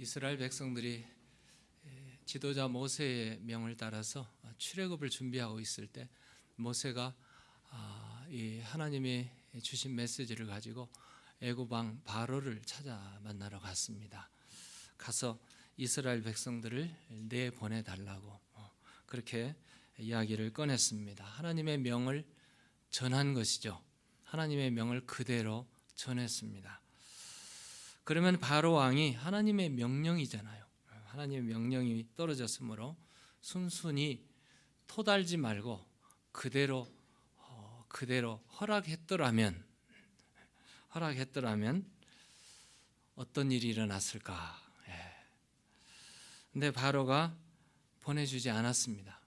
이스라엘 백성들이 지도자 모세의 명을 따라서 출애굽을 준비하고 있을 때 모세가 이 하나님이 주신 메시지를 가지고 애굽 왕 바로를 찾아 만나러 갔습니다. 가서 이스라엘 백성들을 내보내 달라고 그렇게 이야기를 꺼냈습니다. 하나님의 명을 전한 것이죠. 하나님의 명을 그대로 전했습니다. 그러면 바로 왕이 하나님의 명령이잖아요. 하나님의 명령이 떨어졌으므로 순순히 토달지 말고 그대로 허락했더라면 어떤 일이 일어났을까? 근데 바로가 보내주지 않았습니다.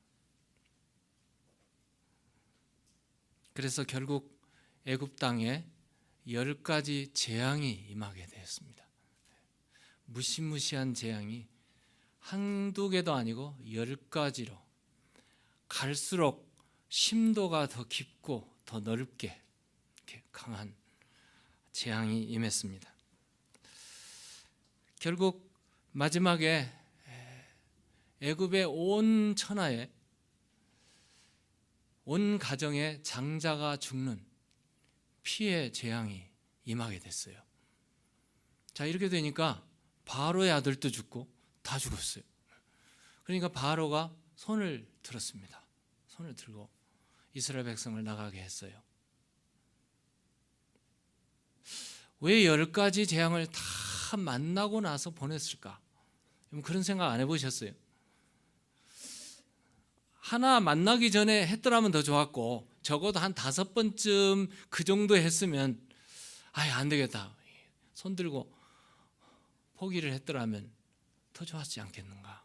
그래서 결국 애굽 땅에 10가지 재앙이 임하게 되었습니다. 무시무시한 재앙이 한두 개도 아니고 10가지로 갈수록 심도가 더 깊고 더 넓게 이렇게 강한 재앙이 임했습니다. 결국 마지막에 애굽의 온 천하에 온 가정에 장자가 죽는 피해 재앙이 임하게 됐어요. 자, 이렇게 되니까 바로의 아들도 죽고 다 죽었어요. 그러니까 바로가 손을 들었습니다. 손을 들고 이스라엘 백성을 나가게 했어요. 왜 10가지 재앙을 다 만나고 나서 보냈을까? 그런 생각 안 해보셨어요? 하나 만나기 전에 했더라면 더 좋았고 적어도 한 5번쯤 그 정도 했으면 안 되겠다. 손 들고 포기를 했더라면 더 좋았지 않겠는가?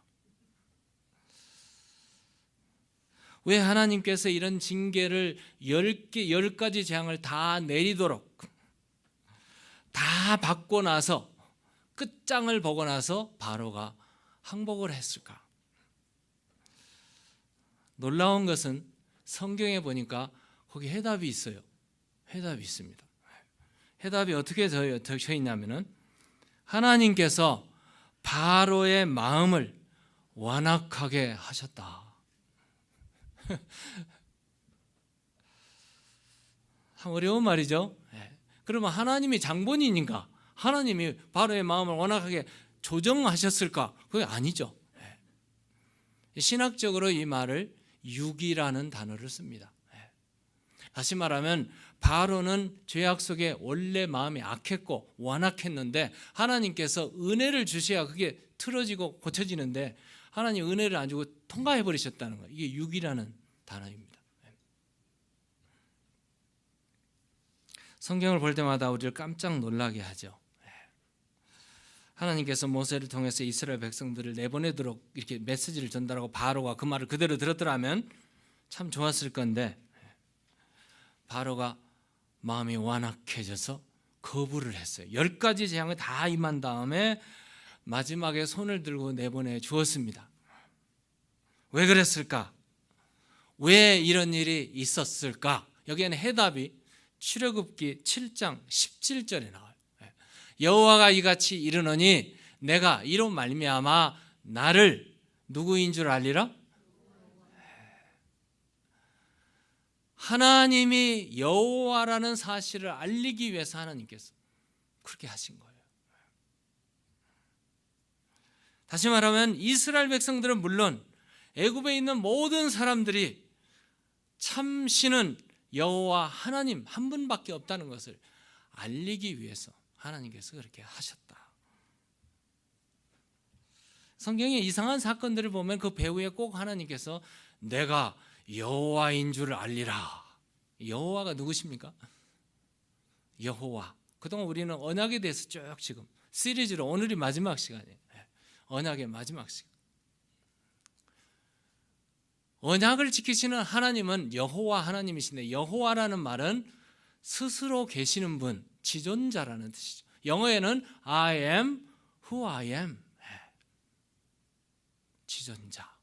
왜 하나님께서 이런 징계를 10가지 재앙을 다 내리도록 다 받고 나서 끝장을 보고 나서 바로가 항복을 했을까? 놀라운 것은 성경에 보니까 거기 해답이 있어요. 해답이 있습니다. 해답이 어떻게 적혀 있냐면은 하나님께서 바로의 마음을 완악하게 하셨다. 참 어려운 말이죠. 그러면 하나님이 장본인인가? 하나님이 바로의 마음을 완악하게 조정하셨을까? 그게 아니죠. 신학적으로 이 말을 육이라는 단어를 씁니다. 다시 말하면 바로는 죄악 속에 원래 마음이 악했고 완악했는데 하나님께서 은혜를 주셔야 그게 틀어지고 고쳐지는데 하나님 은혜를 안 주고 통과해 버리셨다는 거예요. 이게 육이라는 단어입니다. 성경을 볼 때마다 우리를 깜짝 놀라게 하죠. 하나님께서 모세를 통해서 이스라엘 백성들을 내보내도록 이렇게 메시지를 전달하고 바로가 그 말을 그대로 들었더라면 참 좋았을 건데 바로가 마음이 완악해져서 거부를 했어요. 10가지 재앙을 다 임한 다음에 마지막에 손을 들고 내보내 주었습니다. 왜 그랬을까? 왜 이런 일이 있었을까? 여기에는 해답이 출애굽기 7장 17절에 나와요. 여호와가 이같이 이르노니 내가 이로 말미암아 나를 누구인 줄 알리라? 하나님이 여호와라는 사실을 알리기 위해서 하나님께서 그렇게 하신 거예요. 다시 말하면 이스라엘 백성들은 물론 애굽에 있는 모든 사람들이 참 신은 여호와 하나님 한 분밖에 없다는 것을 알리기 위해서 하나님께서 그렇게 하셨다. 성경에 이상한 사건들을 보면 그 배후에 꼭 하나님께서 내가 여호와인 줄 알리라. 여호와가 누구십니까? 여호와. 그동안 우리는 언약에 대해서 쭉 지금 시리즈로 오늘이 마지막 시간이에요. 언약의 마지막 시간. 언약을 지키시는 하나님은 여호와 하나님이신데 여호와라는 말은 스스로 계시는 분, 지존자라는 뜻이죠. 영어에는 I am who I am. 지존자.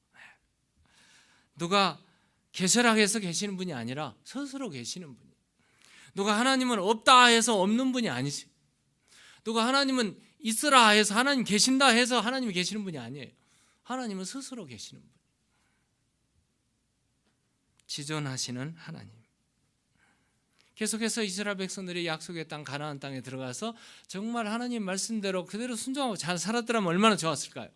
누가 개설하게서 계시는 분이 아니라 스스로 계시는 분이에요. 누가 하나님은 없다 해서 없는 분이 아니지. 누가 하나님은 있으라 해서 하나님 계신다 해서 하나님이 계시는 분이 아니에요. 하나님은 스스로 계시는 분. 지존하시는 하나님. 계속해서 이스라엘 백성들이 약속의 땅 가나안 땅에 들어가서 정말 하나님 말씀대로 그대로 순종하고 잘 살았더라면 얼마나 좋았을까요?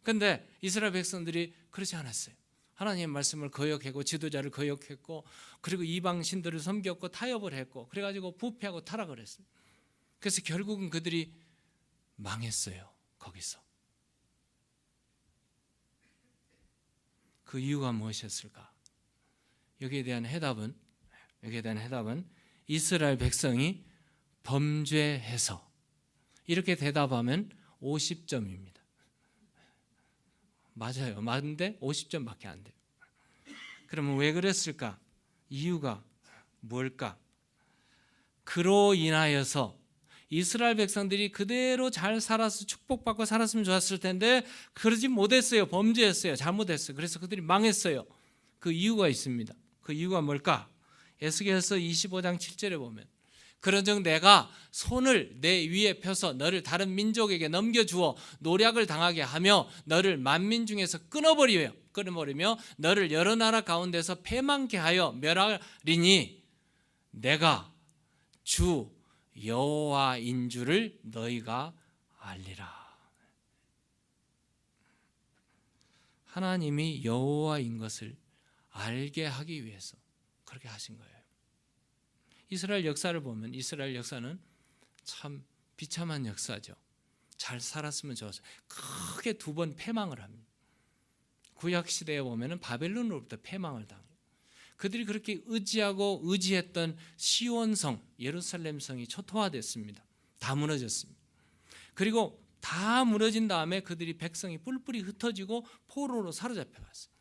그런데 이스라엘 백성들이 그렇지 않았어요. 하나님의 말씀을 거역했고 지도자를 거역했고 그리고 이방 신들을 섬겼고 타협을 했고 그래가지고 부패하고 타락을 했어요. 그래서 결국은 그들이 망했어요. 거기서. 그 이유가 무엇이었을까? 여기에 대한 해답은 이스라엘 백성이 범죄해서, 이렇게 대답하면 50점입니다. 맞아요. 맞는데 50점밖에 안 돼요. 그러면 왜 그랬을까? 이유가 뭘까? 그로 인하여서 이스라엘 백성들이 그대로 잘 살아서 축복받고 살았으면 좋았을 텐데 그러지 못했어요. 범죄했어요. 잘못했어요. 그래서 그들이 망했어요. 그 이유가 있습니다. 그 이유가 뭘까? 에스겔서 25장 7절에 보면 그런즉 내가 손을 내 위에 펴서 너를 다른 민족에게 넘겨주어 노략을 당하게 하며 너를 만민 중에서 끊어버리며 너를 여러 나라 가운데서 패망케 하여 멸하리니 내가 주 여호와인 줄을 너희가 알리라. 하나님이 여호와인 것을 알게 하기 위해서 그렇게 하신 거예요. 이스라엘 역사를 보면 이스라엘 역사는 참 비참한 역사죠. 잘 살았으면 좋았어요. 크게 2번 패망을 합니다. 구약 시대에 보면은 바벨론으로부터 패망을 당해요. 그들이 그렇게 의지했던 시온성, 예루살렘 성이 초토화됐습니다. 다 무너졌습니다. 그리고 다 무너진 다음에 그들이 백성이 뿔뿔이 흩어지고 포로로 사로잡혀갔어요.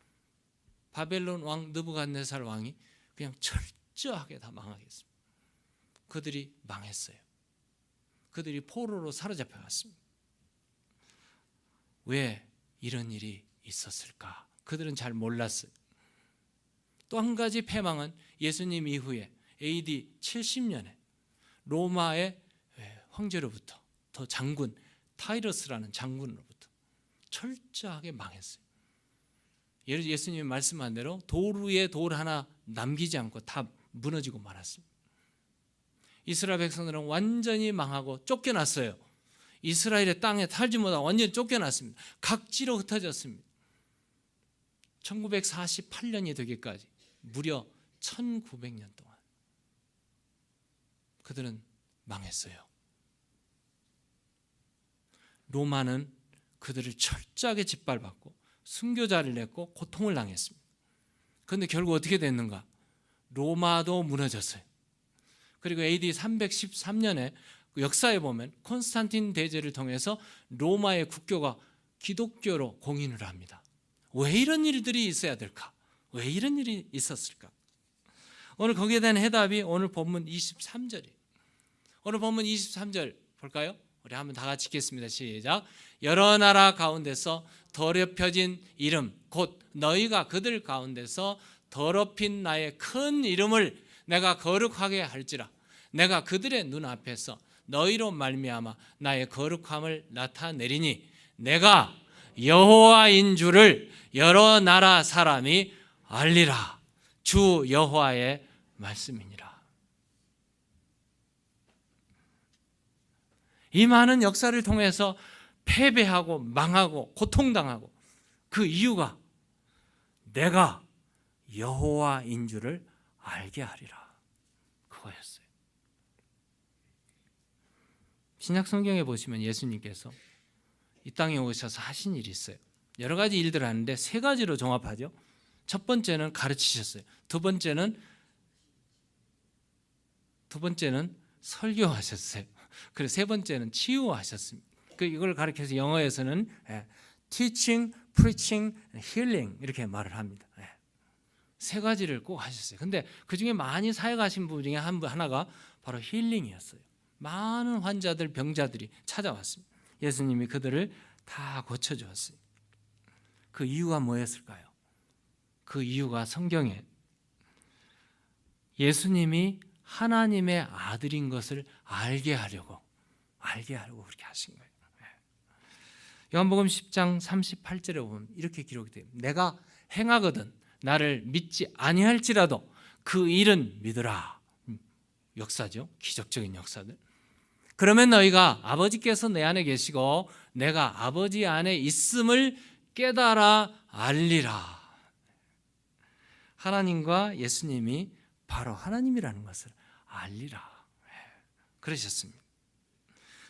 바벨론 왕 느부갓네살 왕이 그냥 철저하게 다 망하겠습니다. 그들이 망했어요. 그들이 포로로 사로잡혀갔습니다. 왜 이런 일이 있었을까? 그들은 잘 몰랐어요. 또 한 가지 패망은 예수님 이후에 AD 70년에 로마의 황제로부터 더 장군 타이러스라는 장군으로부터 철저하게 망했어요. 예수님이 말씀한 대로 돌 위에 돌 하나 남기지 않고 다 무너지고 말았습니다. 이스라엘 백성들은 완전히 망하고 쫓겨났어요. 이스라엘의 땅에 살지 못하고 완전히 쫓겨났습니다. 각지로 흩어졌습니다. 1948년이 되기까지 무려 1900년 동안 그들은 망했어요. 로마는 그들을 철저하게 짓밟았고 순교자를 냈고 고통을 당했습니다. 그런데 결국 어떻게 됐는가? 로마도 무너졌어요. 그리고 AD 313년에 역사에 보면 콘스탄틴 대제를 통해서 로마의 국교가 기독교로 공인을 합니다. 왜 이런 일들이 있어야 될까? 왜 이런 일이 있었을까? 오늘 거기에 대한 해답이 오늘 본문 23절이에요. 오늘 본문 23절 볼까요? 우리 한번 다 같이 읽겠습니다. 시작. 여러 나라 가운데서 더럽혀진 이름 곧 너희가 그들 가운데서 더럽힌 나의 큰 이름을 내가 거룩하게 할지라. 내가 그들의 눈앞에서 너희로 말미암아 나의 거룩함을 나타내리니 내가 여호와인 줄을 여러 나라 사람이 알리라. 주 여호와의 말씀이니라. 이 많은 역사를 통해서 패배하고 망하고 고통당하고 그 이유가 내가 여호와인 줄을 알게 하리라. 그거였어요. 신약 성경에 보시면 예수님께서 이 땅에 오셔서 하신 일이 있어요. 여러 가지 일들을 하는데 3가지로 종합하죠. 첫 번째는 가르치셨어요. 두 번째는 설교하셨어요. 그리고 3번째는 치유하셨습니다. 이걸 가르쳐서 영어에서는 teaching, preaching, healing 이렇게 말을 합니다. 3가지를 꼭 하셨어요. 근데 그 중에 많이 사역하신 분 중에 하나가 바로 힐링이었어요. 많은 환자들, 병자들이 찾아왔습니다. 예수님이 그들을 다 고쳐주었어요. 그 이유가 뭐였을까요? 그 이유가 성경에 예수님이 하나님의 아들인 것을 알게 하려고 그렇게 하신 거예요. 요한복음 10장 38절에 보면 이렇게 기록이 돼요. 내가 행하거든 나를 믿지 아니할지라도 그 일은 믿으라. 역사죠. 기적적인 역사들. 그러면 너희가 아버지께서 내 안에 계시고 내가 아버지 안에 있음을 깨달아 알리라. 하나님과 예수님이 바로 하나님이라는 것을 알리라 그러셨습니다.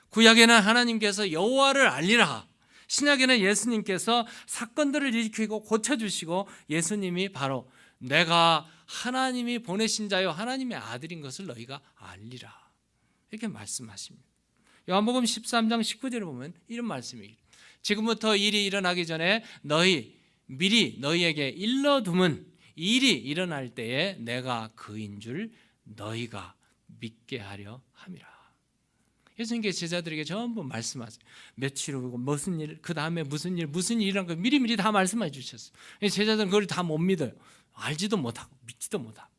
구약에는 하나님께서 여호와를 알리라, 신약에는 예수님께서 사건들을 일으키고 고쳐주시고 예수님이 바로 내가 하나님이 보내신 자요 하나님의 아들인 것을 너희가 알리라 이렇게 말씀하십니다. 요한복음 13장 19절에 보면 이런 말씀이 지금부터 일이 일어나기 전에 너희 미리 너희에게 일러둠은 일이 일어날 때에 내가 그인 줄 너희가 믿게 하려 함이라. 예수님께서 제자들에게 전부 말씀하세요. 며칠 후고 무슨 일, 그 다음에 무슨 일 이런 거 미리미리 다 말씀해 주셨어요. 제자들은 그걸 다 못 믿어요. 알지도 못하고 믿지도 못하고.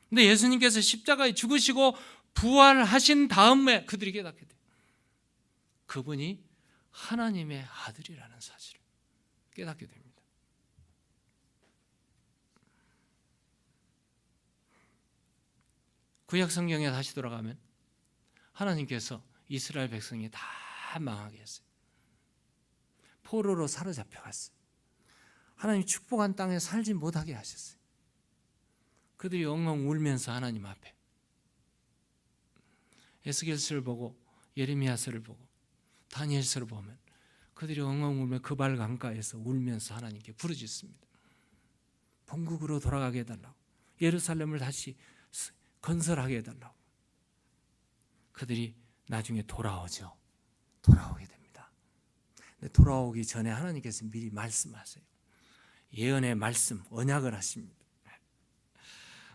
근데 예수님께서 십자가에 죽으시고 부활하신 다음에 그들이 깨닫게 돼요. 그분이 하나님의 아들이라는 사실을 깨닫게 됩니다. 구약 성경에 다시 돌아가면 하나님께서 이스라엘 백성이 다 망하게 했어요. 포로로 사로잡혀 갔어요. 하나님 축복한 땅에 살지 못하게 하셨어요. 그들이 엉엉 울면서 하나님 앞에 에스겔서를 보고 예레미야서를 보고 다니엘서를 보면 그들이 엉엉 울며 그 발 강가에서 울면서 하나님께 부르짖습니다. 본국으로 돌아가게 해달라고, 예루살렘을 다시 건설하게 해달라고. 그들이 나중에 돌아오게 됩니다. 근데 돌아오기 전에 하나님께서 미리 말씀하세요. 예언의 말씀, 언약을 하십니다.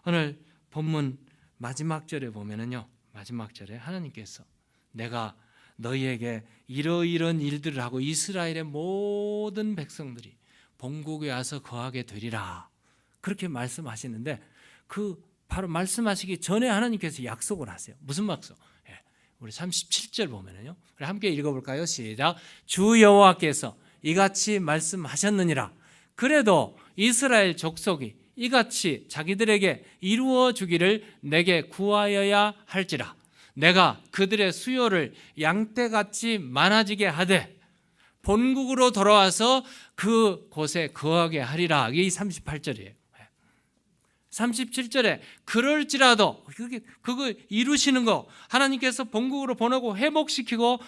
오늘 본문 마지막 절에 보면은요, 마지막 절에 하나님께서 내가 너희에게 이러이런 일들을 하고 이스라엘의 모든 백성들이 본국에 와서 거하게 되리라 그렇게 말씀하시는데, 그 바로 말씀하시기 전에 하나님께서 약속을 하세요. 무슨 약속? 우리 37절 보면은요, 우리 함께 읽어볼까요? 시작. 주 여호와께서 이같이 말씀하셨느니라. 그래도 이스라엘 족속이 이같이 자기들에게 이루어 주기를 내게 구하여야 할지라. 내가 그들의 수요를 양떼같이 많아지게 하되 본국으로 돌아와서 그 곳에 거하게 하리라. 이게 38절이에요. 37절에 그럴지라도 그거 이루시는 거 하나님께서 본국으로 보내고 회복시키고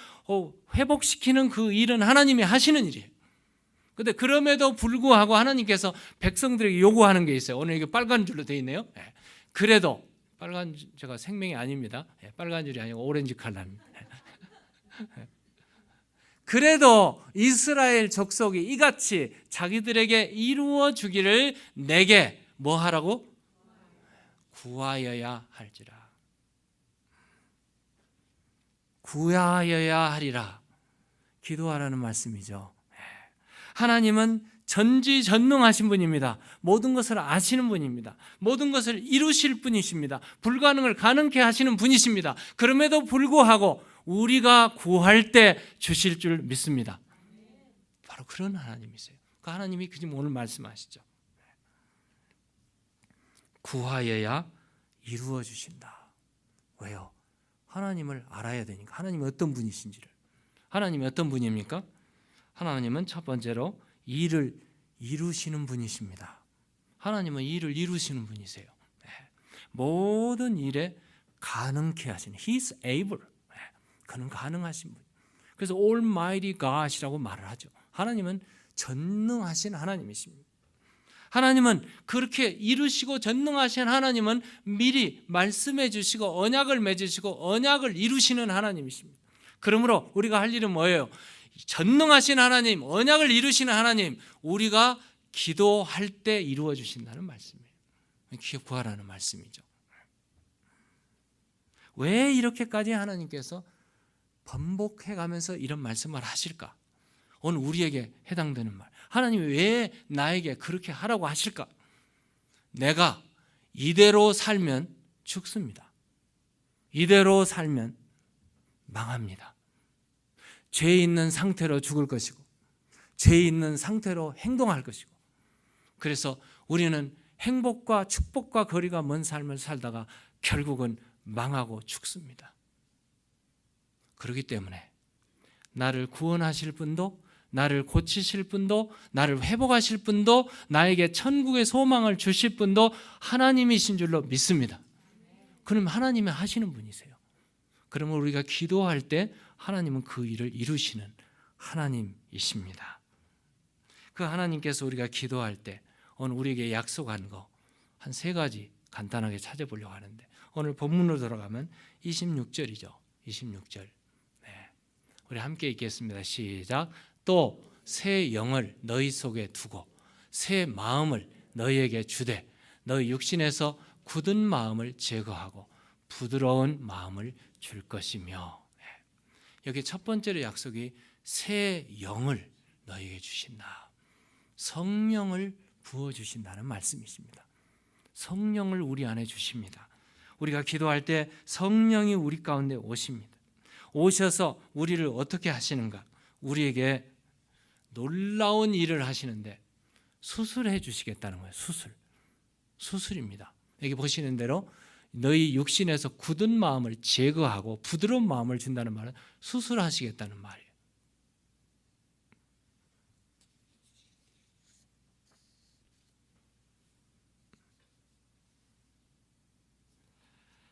회복시키는 그 일은 하나님이 하시는 일이에요. 근데 그럼에도 불구하고 하나님께서 백성들에게 요구하는 게 있어요. 오늘 이게 빨간 줄로 되어 있네요. 그래도 빨간 제가 생명이 아닙니다. 빨간 줄이 아니고 오렌지 컬러입니다. 그래도 이스라엘 족속이 이같이 자기들에게 이루어 주기를 내게 뭐 하라고? 구하여야 할지라. 구하여야 하리라. 기도하라는 말씀이죠. 하나님은 전지전능하신 분입니다. 모든 것을 아시는 분입니다. 모든 것을 이루실 분이십니다. 불가능을 가능케 하시는 분이십니다. 그럼에도 불구하고 우리가 구할 때 주실 줄 믿습니다. 바로 그런 하나님이세요. 그 하나님이 지금 오늘 말씀하시죠. 구하여야 이루어 주신다. 왜요? 하나님을 알아야 되니까. 하나님이 어떤 분이신지를. 하나님이 어떤 분입니까? 하나님은 첫 번째로 일을 이루시는 분이십니다. 하나님은 일을 이루시는 분이세요. 모든 일에 가능케 하시는 He is able. 그는 가능하신 분. 그래서 Almighty God이라고 말을 하죠. 하나님은 전능하신 하나님이십니다. 하나님은 그렇게 이루시고 전능하신 하나님은 미리 말씀해 주시고 언약을 맺으시고 언약을 이루시는 하나님이십니다. 그러므로 우리가 할 일은 뭐예요? 전능하신 하나님, 언약을 이루시는 하나님, 우리가 기도할 때 이루어 주신다는 말씀이에요. 구하라는 말씀이죠. 왜 이렇게까지 하나님께서 반복해 가면서 이런 말씀을 하실까? 오늘 우리에게 해당되는 말. 하나님이 왜 나에게 그렇게 하라고 하실까? 내가 이대로 살면 죽습니다. 이대로 살면 망합니다. 죄 있는 상태로 죽을 것이고 죄 있는 상태로 행동할 것이고, 그래서 우리는 행복과 축복과 거리가 먼 삶을 살다가 결국은 망하고 죽습니다. 그렇기 때문에 나를 구원하실 분도, 나를 고치실 분도, 나를 회복하실 분도, 나에게 천국의 소망을 주실 분도 하나님이신 줄로 믿습니다. 그럼 하나님이 하시는 분이세요. 그러면 우리가 기도할 때 하나님은 그 일을 이루시는 하나님이십니다. 그 하나님께서 우리가 기도할 때 오늘 우리에게 약속한 거 한 3가지 간단하게 찾아보려고 하는데, 오늘 본문으로 돌아가면 26절이죠. 26절. 네. 우리 함께 읽겠습니다. 시작. 또 새 영을 너희 속에 두고 새 마음을 너희에게 주되 너희 육신에서 굳은 마음을 제거하고 부드러운 마음을 줄 것이며. 네. 여기 첫 번째로 약속이 새 영을 너희에게 주신다. 성령을 부어주신다는 말씀이십니다. 성령을 우리 안에 주십니다. 우리가 기도할 때 성령이 우리 가운데 오십니다. 오셔서 우리를 어떻게 하시는가? 우리에게 놀라운 일을 하시는데 수술해 주시겠다는 거예요. 수술입니다. 여기 보시는 대로 너희 육신에서 굳은 마음을 제거하고 부드러운 마음을 준다는 말은 수술하시겠다는 말이에요.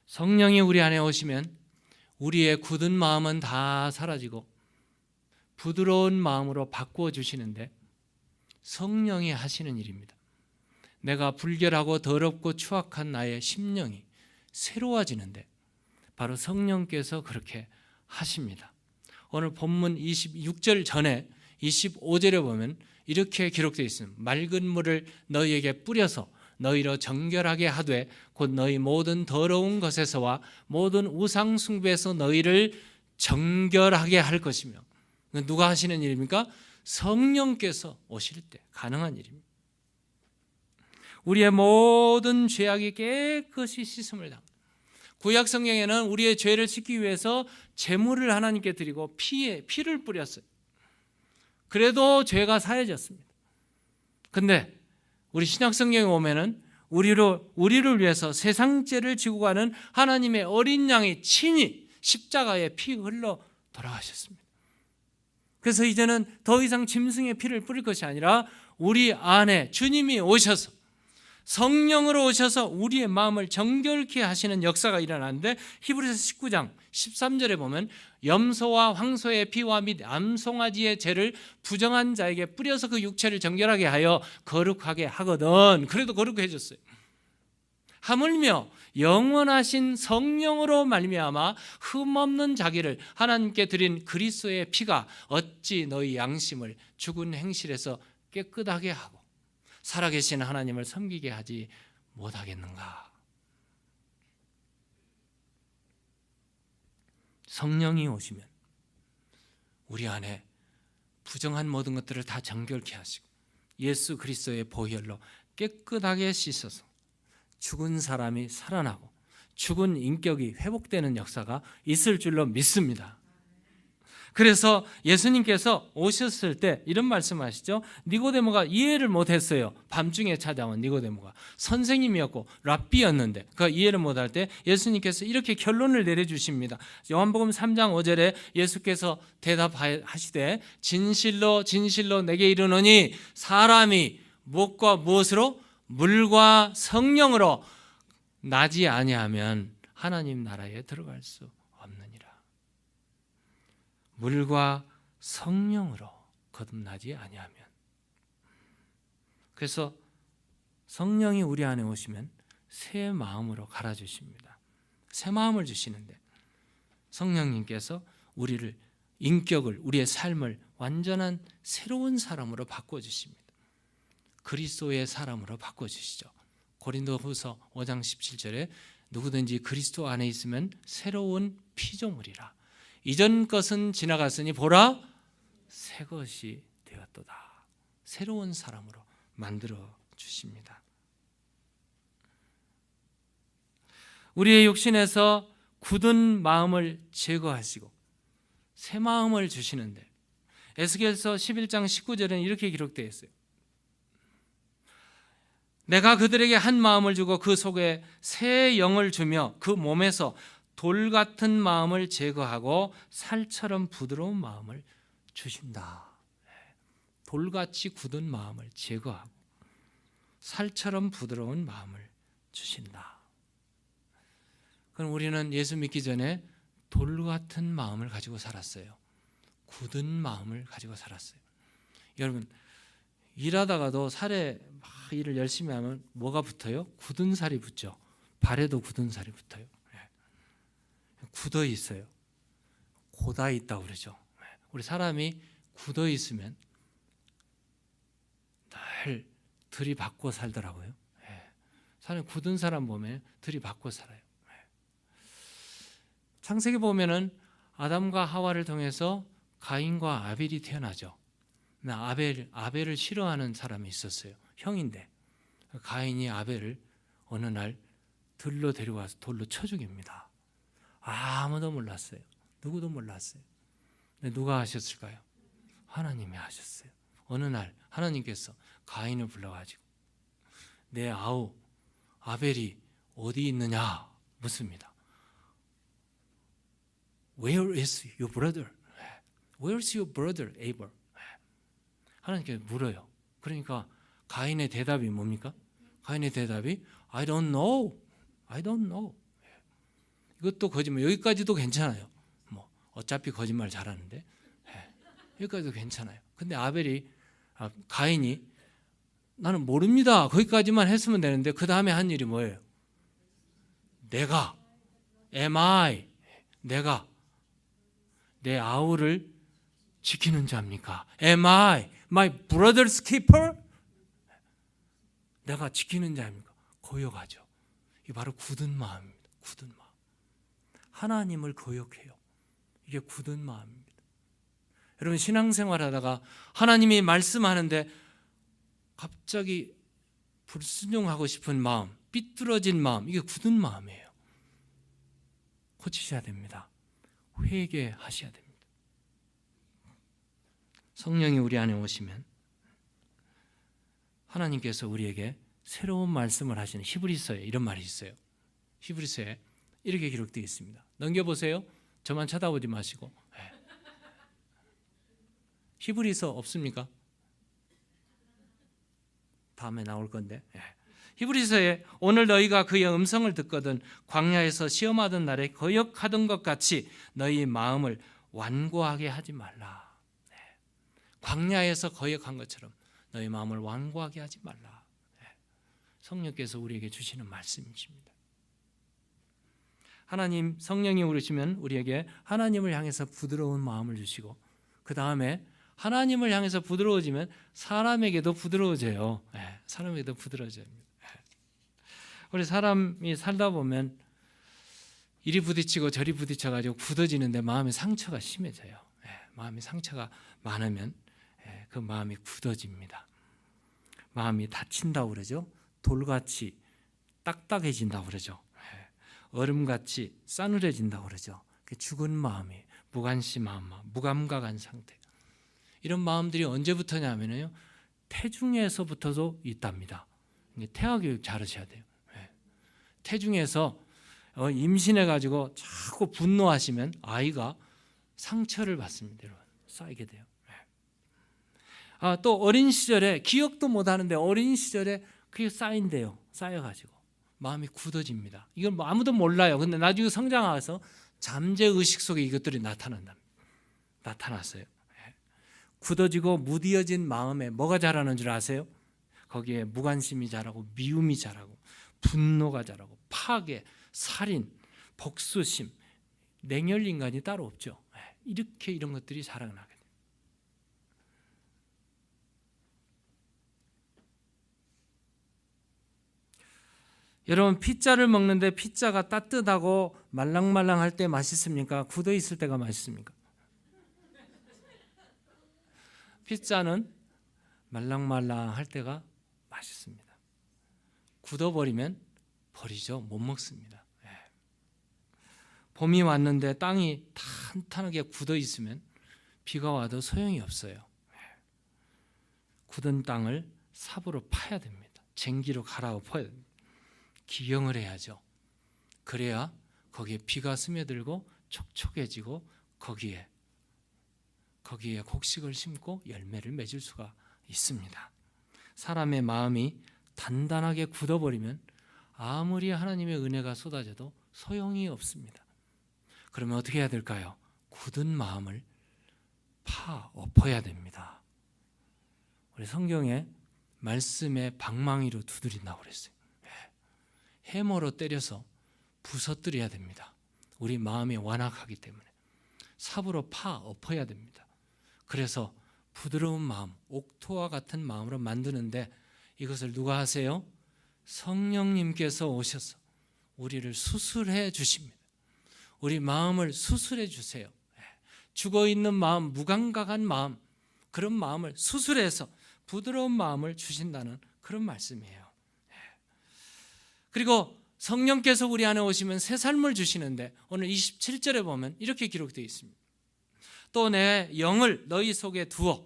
성령이 우리 안에 오시면 우리의 굳은 마음은 다 사라지고 부드러운 마음으로 바꾸어 주시는데, 성령이 하시는 일입니다. 내가 불결하고 더럽고 추악한 나의 심령이 새로워지는데 바로 성령께서 그렇게 하십니다. 오늘 본문 26절 전에 25절에 보면 이렇게 기록되어 있습니다. 맑은 물을 너희에게 뿌려서 너희로 정결하게 하되 곧 너희 모든 더러운 것에서와 모든 우상 숭배에서 너희를 정결하게 할 것이며. 누가 하시는 일입니까? 성령께서 오실 때 가능한 일입니다. 우리의 모든 죄악이 깨끗이 씻음을 당합니다. 구약 성경에는 우리의 죄를 씻기 위해서 제물을 하나님께 드리고 피를 뿌렸어요. 그래도 죄가 사해졌습니다. 근데 우리 신약 성경에 오면은 우리를 위해서 세상 죄를 지고 가는 하나님의 어린 양이 친히 십자가에 피 흘러 돌아가셨습니다. 그래서 이제는 더 이상 짐승의 피를 뿌릴 것이 아니라 우리 안에 주님이 오셔서 성령으로 오셔서 우리의 마음을 정결케 하시는 역사가 일어나는데, 히브리서 19장 13절에 보면 염소와 황소의 피와 및 암송아지의 죄를 부정한 자에게 뿌려서 그 육체를 정결하게 하여 거룩하게 하거든. 그래도 거룩해졌어요. 하물며 영원하신 성령으로 말미암아 흠없는 자기를 하나님께 드린 그리스도의 피가 어찌 너희 양심을 죽은 행실에서 깨끗하게 하고 살아계신 하나님을 섬기게 하지 못하겠는가? 성령이 오시면 우리 안에 부정한 모든 것들을 다 정결케 하시고 예수 그리스도의 보혈로 깨끗하게 씻어서 죽은 사람이 살아나고 죽은 인격이 회복되는 역사가 있을 줄로 믿습니다. 그래서 예수님께서 오셨을 때 이런 말씀하시죠. 니고데모가 이해를 못했어요. 밤중에 찾아온 니고데모가 선생님이었고 랍비였는데 그 이해를 못할 때 예수님께서 이렇게 결론을 내려주십니다. 요한복음 3장 5절에 예수께서 대답하시되 진실로 진실로 내게 이르노니 사람이 무엇과 무엇으로? 물과 성령으로 나지 아니하면 하나님 나라에 들어갈 수 없느니라. 물과 성령으로 거듭나지 아니하면. 그래서 성령이 우리 안에 오시면 새 마음으로 갈아주십니다. 새 마음을 주시는데 성령님께서 우리를 인격을 우리의 삶을 완전한 새로운 사람으로 바꿔주십니다. 그리스도의 사람으로 바꿔주시죠. 고린도후서 5장 17절에 누구든지 그리스도 안에 있으면 새로운 피조물이라. 이전 것은 지나갔으니 보라 새 것이 되었도다. 새로운 사람으로 만들어 주십니다. 우리의 육신에서 굳은 마음을 제거하시고 새 마음을 주시는데 에스겔서 11장 19절에는 이렇게 기록되어 있어요. 내가 그들에게 한 마음을 주고 그 속에 새 영을 주며 그 몸에서 돌 같은 마음을 제거하고 살처럼 부드러운 마음을 주신다. 돌같이 굳은 마음을 제거하고 살처럼 부드러운 마음을 주신다. 그럼 우리는 예수 믿기 전에 돌 같은 마음을 가지고 살았어요. 굳은 마음을 가지고 살았어요. 여러분, 일하다가도 살에 막 일을 열심히 하면 뭐가 붙어요? 굳은 살이 붙죠. 발에도 굳은 살이 붙어요. 굳어 있어요. 고다 있다고 그러죠. 우리 사람이 굳어 있으면 늘 들이받고 살더라고요. 사람이 굳은 사람 보면 들이받고 살아요. 창세기 보면은 아담과 하와를 통해서 가인과 아벨이 태어나죠. 아벨을 싫어하는 사람이 있었어요. 형인데 가인이 아벨을 어느 날 들로 데려와서 돌로 쳐 죽입니다. 아무도 몰랐어요. 누구도 몰랐어요. 근데 누가 하셨을까요? 하나님이 하셨어요. 어느 날 하나님께서 가인을 불러가지고 내 아우 아벨이 어디 있느냐 묻습니다. Where is your brother? Where is your brother Abel? 하나님께서 물어요. 그러니까 가인의 대답이 뭡니까? 가인의 대답이 I don't know. I don't know. 이것도 거짓말. 여기까지도 괜찮아요. 뭐 어차피 거짓말 잘하는데 여기까지도 괜찮아요. 근데 가인이 나는 모릅니다. 거기까지만 했으면 되는데 그 다음에 한 일이 뭐예요? 내가 am I 내가 내 아우를 지키는 자입니까? Am I my brother's keeper? 내가 지키는 자입니까? 거역하죠. 이게 바로 굳은 마음입니다. 굳은 마음. 하나님을 거역해요. 이게 굳은 마음입니다. 여러분 신앙생활 하다가 하나님이 말씀하는데 갑자기 불순종하고 싶은 마음, 삐뚤어진 마음, 이게 굳은 마음이에요. 고치셔야 됩니다. 회개하셔야 됩니다. 성령이 우리 안에 오시면 하나님께서 우리에게 새로운 말씀을 하시는 히브리서에 이런 말이 있어요. 히브리서에 이렇게 기록되어 있습니다. 넘겨보세요. 저만 쳐다보지 마시고. 히브리서 없습니까? 다음에 나올 건데. 히브리서에 오늘 너희가 그의 음성을 듣거든 광야에서 시험하던 날에 거역하던 것 같이 너희 마음을 완고하게 하지 말라. 광야에서 거역한 것처럼 너희 마음을 완고하게 하지 말라. 성령께서 우리에게 주시는 말씀이십니다. 하나님 성령이 오시면 우리에게 하나님을 향해서 부드러운 마음을 주시고 그 다음에 하나님을 향해서 부드러워지면 사람에게도 부드러워져요. 사람에게도 부드러워져요. 우리 사람이 살다 보면 이리 부딪히고 저리 부딪혀가지고 굳어지는데 마음의 상처가 심해져요. 마음의 상처가 많으면 그 마음이 굳어집니다. 마음이 다친다고 그러죠. 돌같이 딱딱해진다고 그러죠. 얼음같이 싸늘해진다고 그러죠. 죽은 마음이 무관심한 마음, 무감각한 상태. 이런 마음들이 언제부터냐면요, 태중에서부터도 있답니다. 태아교육 잘하셔야 돼요. 태중에서 임신해가지고 자꾸 분노하시면 아이가 상처를 받습니다. 여러분, 쌓이게 돼요. 또 어린 시절에 기억도 못하는데 어린 시절에 그게 쌓인대요. 쌓여가지고 마음이 굳어집니다. 이건 아무도 몰라요. 근데 나중에 성장해서 잠재의식 속에 이것들이 나타났어요. 굳어지고 무디어진 마음에 뭐가 자라는 줄 아세요? 거기에 무관심이 자라고 미움이 자라고 분노가 자라고 파괴, 살인, 복수심, 냉혈인간이 따로 없죠. 이렇게 이런 것들이 자라나게 돼요. 여러분 피자를 먹는데 피자가 따뜻하고 말랑말랑할 때 맛있습니까? 굳어 있을 때가 맛있습니까? 피자는 말랑말랑할 때가 맛있습니다. 굳어버리면 버리죠. 못 먹습니다. 봄이 왔는데 땅이 탄탄하게 굳어 있으면 비가 와도 소용이 없어요. 굳은 땅을 삽으로 파야 됩니다. 쟁기로 갈아엎어야 됩니다. 기경을 해야죠. 그래야 거기에 비가 스며들고 촉촉해지고 거기에 곡식을 심고 열매를 맺을 수가 있습니다. 사람의 마음이 단단하게 굳어버리면 아무리 하나님의 은혜가 쏟아져도 소용이 없습니다. 그러면 어떻게 해야 될까요? 굳은 마음을 엎어야 됩니다. 우리 성경에 말씀에 방망이로 두드린다고 그랬어요. 해머로 때려서 부서뜨려야 됩니다. 우리 마음이 완악하기 때문에 삽으로 엎어야 됩니다. 그래서 부드러운 마음, 옥토와 같은 마음으로 만드는데 이것을 누가 하세요? 성령님께서 오셔서 우리를 수술해 주십니다. 우리 마음을 수술해 주세요. 죽어있는 마음, 무감각한 마음, 그런 마음을 수술해서 부드러운 마음을 주신다는 그런 말씀이에요. 그리고 성령께서 우리 안에 오시면 새 삶을 주시는데 오늘 27절에 보면 이렇게 기록되어 있습니다. 또 내 영을 너희 속에 두어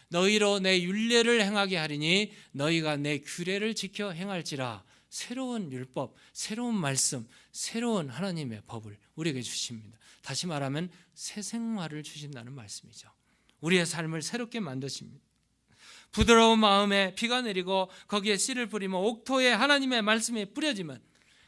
너희로 내 율례를 행하게 하리니 너희가 내 규례를 지켜 행할지라. 새로운 율법, 새로운 말씀, 새로운 하나님의 법을 우리에게 주십니다. 다시 말하면 새 생활을 주신다는 말씀이죠. 우리의 삶을 새롭게 만드십니다. 부드러운 마음에 비가 내리고 거기에 씨를 뿌리면 옥토에 하나님의 말씀이 뿌려지면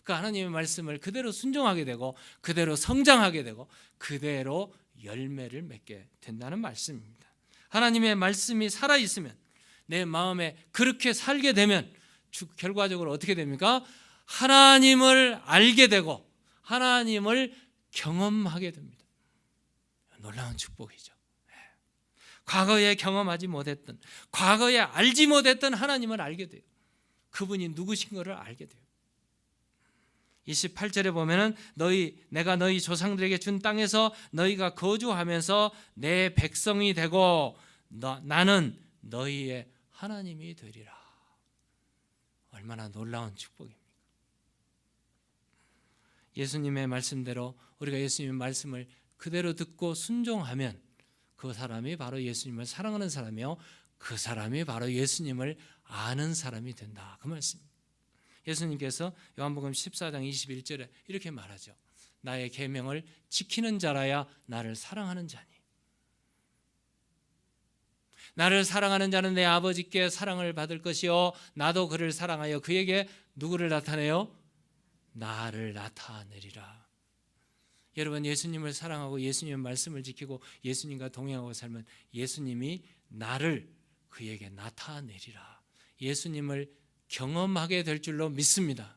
그 하나님의 말씀을 그대로 순종하게 되고 그대로 성장하게 되고 그대로 열매를 맺게 된다는 말씀입니다. 하나님의 말씀이 살아있으면 내 마음에 그렇게 살게 되면 결과적으로 어떻게 됩니까? 하나님을 알게 되고 하나님을 경험하게 됩니다. 놀라운 축복이죠. 과거에 경험하지 못했던, 과거에 알지 못했던 하나님을 알게 돼요. 그분이 누구신 것을 알게 돼요. 28절에 보면은 내가 너희 조상들에게 준 땅에서 너희가 거주하면서 내 백성이 되고 나는 너희의 하나님이 되리라. 얼마나 놀라운 축복입니까? 예수님의 말씀대로 우리가 예수님의 말씀을 그대로 듣고 순종하면 그 사람이 바로 예수님을 사랑하는 사람이요, 그 사람이 바로 예수님을 아는 사람이 된다. 그 말씀입니다. 예수님께서 요한복음 14장 21절에 이렇게 말하죠. 나의 계명을 지키는 자라야 나를 사랑하는 자니. 나를 사랑하는 자는 내 아버지께 사랑을 받을 것이요 나도 그를 사랑하여 그에게 누구를 나타내요? 나를 나타내리라. 여러분, 예수님을 사랑하고 예수님의 말씀을 지키고 예수님과 동행하고 살면 예수님이 나를 그에게 나타내리라. 예수님을 경험하게 될 줄로 믿습니다.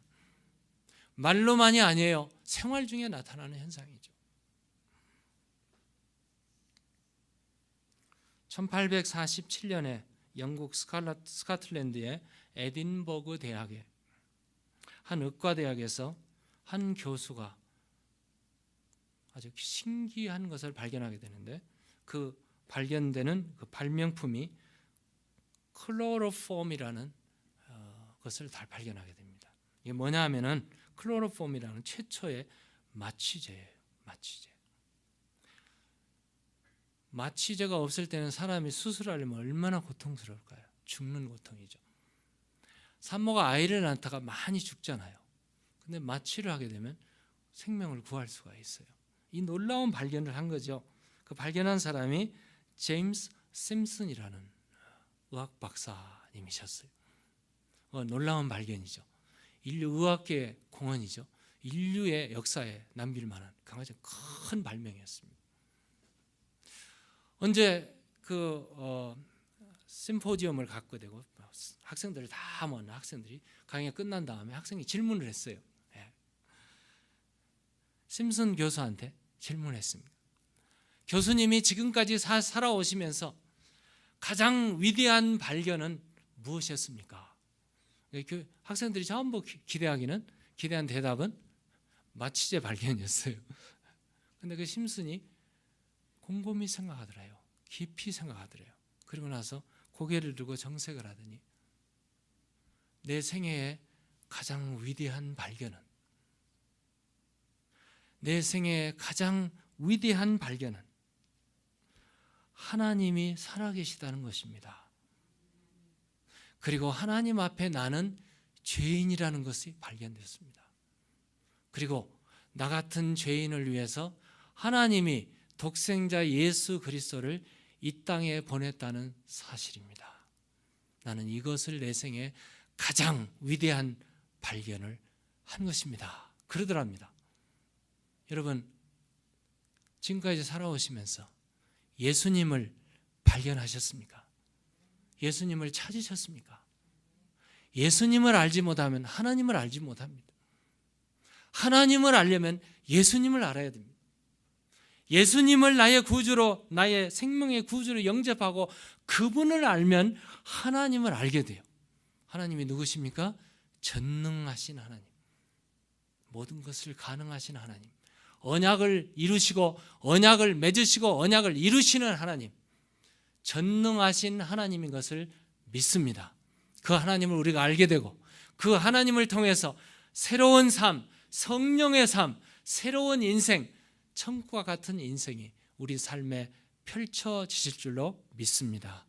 말로만이 아니에요. 생활 중에 나타나는 현상이죠. 1847년에 영국 스코틀랜드의 에딘버그 대학의 한 의과대학에서 한 교수가 아주 신기한 것을 발견하게 되는데 그 발견되는 그 발명품이 클로로폼이라는 것을 다 발견하게 됩니다. 이게 뭐냐 하면은 클로로폼이라는 최초의 마취제예요. 마취제가 없을 때는 사람이 수술하려면 얼마나 고통스러울까요? 죽는 고통이죠. 산모가 아이를 낳다가 많이 죽잖아요. 근데 마취를 하게 되면 생명을 구할 수가 있어요. 이 놀라운 발견을 한 거죠. 그 발견한 사람이 제임스 심슨이라는 의학 박사님이셨어요. 놀라운 발견이죠. 인류 의학계의 공헌이죠. 인류의 역사에 남길 만한 굉장히 큰 발명이었습니다. 언제 심포지엄을 갖게 되고 학생들을 다 모은 학생들이 강의가 끝난 다음에 학생이 질문을 했어요. 심슨 교수한테 질문했습니다. 교수님이 지금까지 살아오시면서 가장 위대한 발견은 무엇이었습니까? 학생들이 전부 기대한 대답은 마취제 발견이었어요. 근데 그 심슨이 곰곰이 생각하더래요. 깊이 생각하더래요. 그리고 나서 고개를 들고 정색을 하더니 내 생애의 가장 위대한 발견은 내 생의 가장 위대한 발견은 하나님이 살아계시다는 것입니다. 그리고 하나님 앞에 나는 죄인이라는 것이 발견됐습니다. 그리고 나 같은 죄인을 위해서 하나님이 독생자 예수 그리스도를 이 땅에 보냈다는 사실입니다. 나는 이것을 내 생에 가장 위대한 발견을 한 것입니다. 그러더랍니다. 여러분, 지금까지 살아오시면서 예수님을 발견하셨습니까? 예수님을 찾으셨습니까? 예수님을 알지 못하면 하나님을 알지 못합니다. 하나님을 알려면 예수님을 알아야 됩니다. 예수님을 나의 구주로, 나의 생명의 구주로 영접하고 그분을 알면 하나님을 알게 돼요. 하나님이 누구십니까? 전능하신 하나님, 모든 것을 가능하신 하나님, 언약을 이루시고 언약을 맺으시고 언약을 이루시는 하나님, 전능하신 하나님인 것을 믿습니다. 그 하나님을 우리가 알게 되고 그 하나님을 통해서 새로운 삶, 성령의 삶, 새로운 인생, 천국과 같은 인생이 우리 삶에 펼쳐지실 줄로 믿습니다.